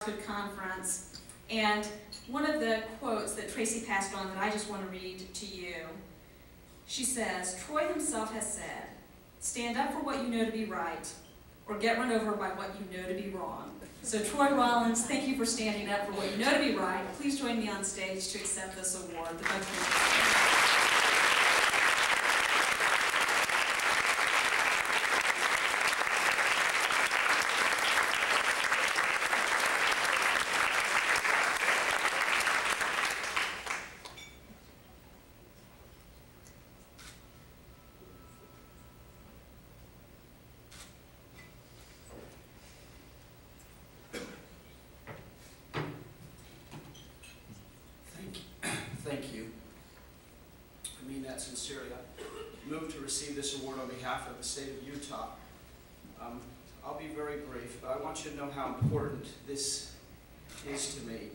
Childhood Conference. And one of the quotes that Tracy passed on that I just want to read to you, she says, Troy himself has said, stand up for what you know to be right, or get run over by what you know to be wrong. So Troy Rollins, thank you for standing up for what you know to be right. Please join me on stage to accept this award. Thank you. I mean that sincerely. I moved to receive this award on behalf of the state of Utah. I'll be very brief, but I want you to know how important this is to me.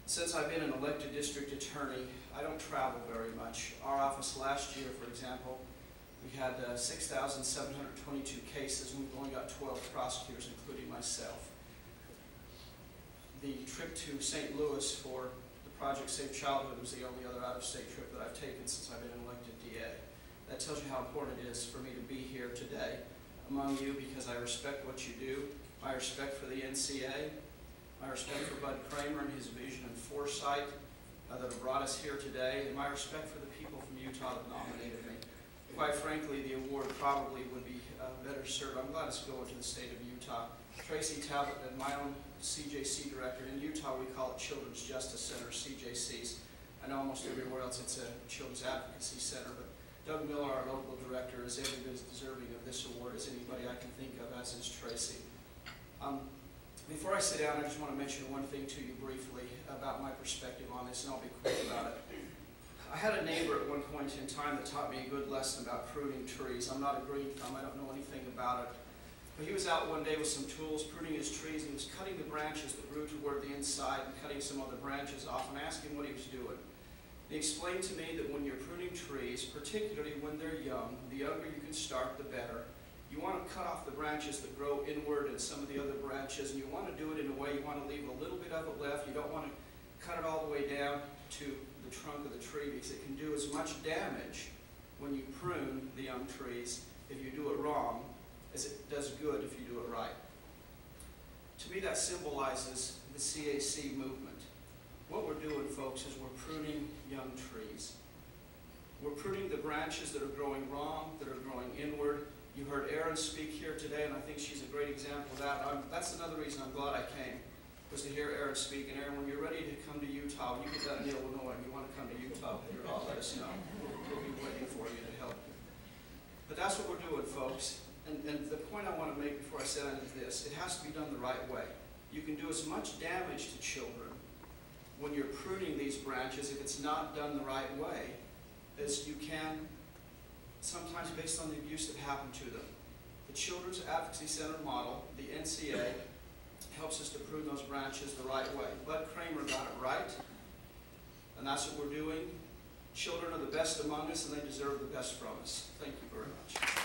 Since I've been an elected district attorney, I don't travel very much. Our office last year, for example, we had 6,722 cases, and we've only got 12 prosecutors, including myself. The trip to St. Louis for Project Safe Childhood was the only other out-of-state trip that I've taken since I've been an elected DA. That tells you how important it is for me to be here today among you because I respect what you do, my respect for the NCA, my respect for Bud Kramer and his vision and foresight that have brought us here today, and my respect for the people from Utah that nominated me. Quite frankly, the award probably would be better served. I'm glad it's going to the state of Utah. Tracy Talbot and my own CJC director. In Utah, we call it Children's Justice Center, CJCs. I know almost everywhere else it's a Children's Advocacy Center, but Doug Miller, our local director, is every bit as deserving of this award as anybody I can think of, as is Tracy. Before I sit down, I just want to mention one thing to you briefly about my perspective on this, and I'll be quick about it. I had a neighbor at one point in time that taught me a good lesson about pruning trees. I'm not a green thumb, I don't know anything about it. But he was out one day with some tools, pruning his trees, and he was cutting the branches that grew toward the inside and cutting some other branches off, and I asked him what he was doing. And he explained to me that when you're pruning trees, particularly when they're young, the younger you can start, the better. You want to cut off the branches that grow inward and some of the other branches, and you want to do it in a way you want to leave a little bit of it left. You don't want to cut it all the way down to the trunk of the tree because it can do as much damage when you prune the young trees if you do it wrong as it does good if you do it right. To me, that symbolizes the CAC movement. What we're doing, folks, is we're pruning young trees. We're pruning the branches that are growing wrong, that are growing inward. You heard Erin speak here today, and I think she's a great example of that. That's another reason I'm glad I came, was to hear Erin speak. And Erin, when you're ready to come to Utah, when you get done in Illinois and you want to come to Utah, I'll let us know. We'll be waiting for you to help. But that's what we're doing, folks. And the point I want to make before I sit down is this. It has to be done the right way. You can do as much damage to children when you're pruning these branches, if it's not done the right way, as you can sometimes based on the abuse that happened to them. The Children's Advocacy Center model, the NCA, helps us to prune those branches the right way. Bud Kramer got it right, and that's what we're doing. Children are the best among us, and they deserve the best from us. Thank you very much.